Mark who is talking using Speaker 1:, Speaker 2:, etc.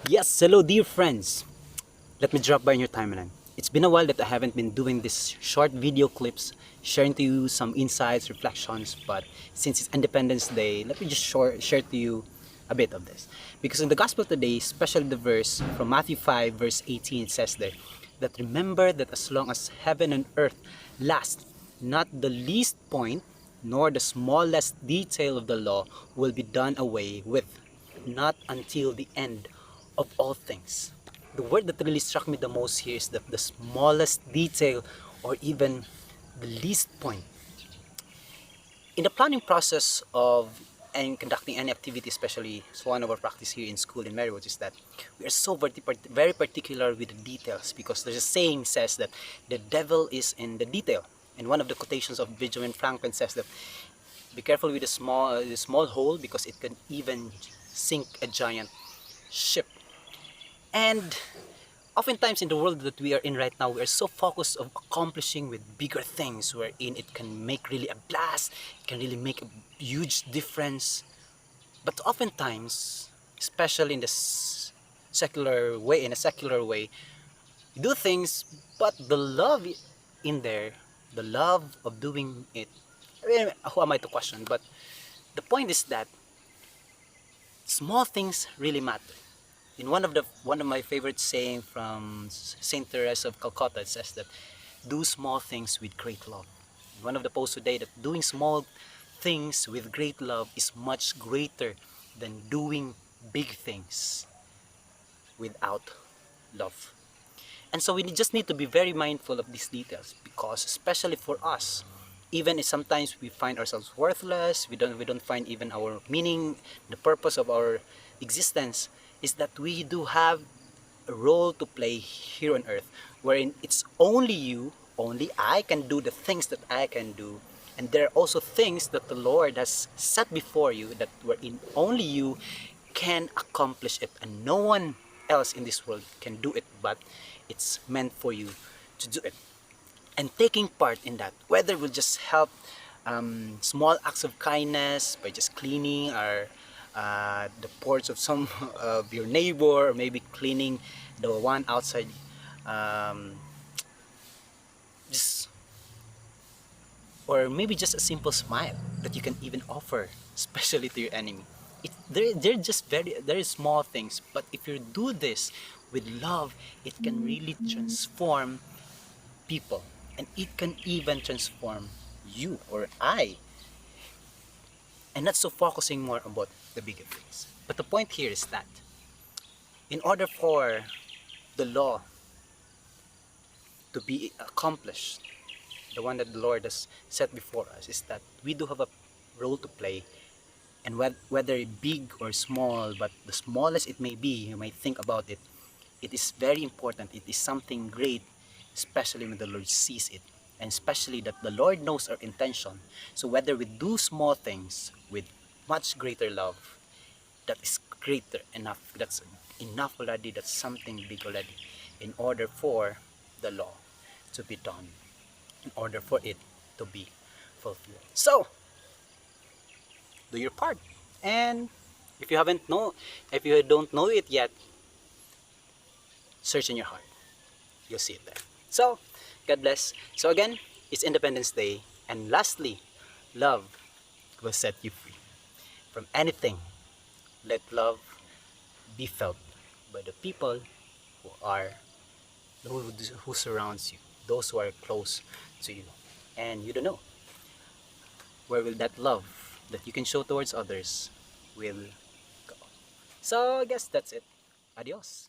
Speaker 1: Yes, hello dear friends. Let me drop by in your timeline. It's been a while that I haven't been doing these short video clips, sharing to you some insights, reflections, but since it's Independence Day, let me just share to you a bit of this. Because in the Gospel today, especially the verse from Matthew 5 verse 18, it says there, that remember that as long as heaven and earth last, not the least point nor the smallest detail of the law will be done away with, not until the end of all things. The word that really struck me the most here is that the smallest detail or even the least point. In the planning process of and conducting any activity, especially so one of our practice here in school in Marywood, is that we are so very particular with the details, because there's a saying says that the devil is in the detail. And one of the quotations of Benjamin Franklin says that be careful with the small hole, because it can even sink a giant ship. And oftentimes in the world that we are in right now, we are so focused of accomplishing with bigger things, wherein it can make really a blast, it can really make a huge difference. But oftentimes, especially in the secular way, we do things, but the love in there, the love of doing it, I mean, who am I to question? But the point is that small things really matter. In one of my favorite saying from Saint Teresa of Calcutta, it says that do small things with great love. One of the posts today that doing small things with great love is much greater than doing big things without love. And so we just need to be very mindful of these details, because especially for us, even if sometimes we find ourselves worthless, we don't find even our meaning, the purpose of our existence, is that we do have a role to play here on earth, wherein it's only you, only I can do the things that I can do. And there are also things that the Lord has set before you, that wherein only you can accomplish it, and no one else in this world can do it, but it's meant for you to do it. And taking part in that, whether we'll just help small acts of kindness by just cleaning the porch of some of your neighbor, or maybe cleaning the one outside, um, just or maybe just a simple smile that you can even offer, especially to your enemy. They're just very small things, but if you do this with love, it can really transform people, and it can even transform you or I, and not so focusing more about the bigger things. But the point here is that in order for the law to be accomplished, the one that the Lord has set before us, is that we do have a role to play. And whether big or small, but the smallest it may be, you might think about it, it is very important. It is something great, especially when the Lord sees it, and especially that the Lord knows our intention. So whether we do small things with much greater love, that is greater enough, that's enough already, that's something big already, in order for the law to be done, in order for it to be fulfilled. So do your part. And if you haven't know if you don't know it yet, search in your heart, you'll see it there. So God bless. So again, it's Independence Day, and lastly, love will set you free from anything. Let love be felt by the people who are who surrounds you, those who are close to you, and you don't know where will that love that you can show towards others will go. So I guess that's it. Adios.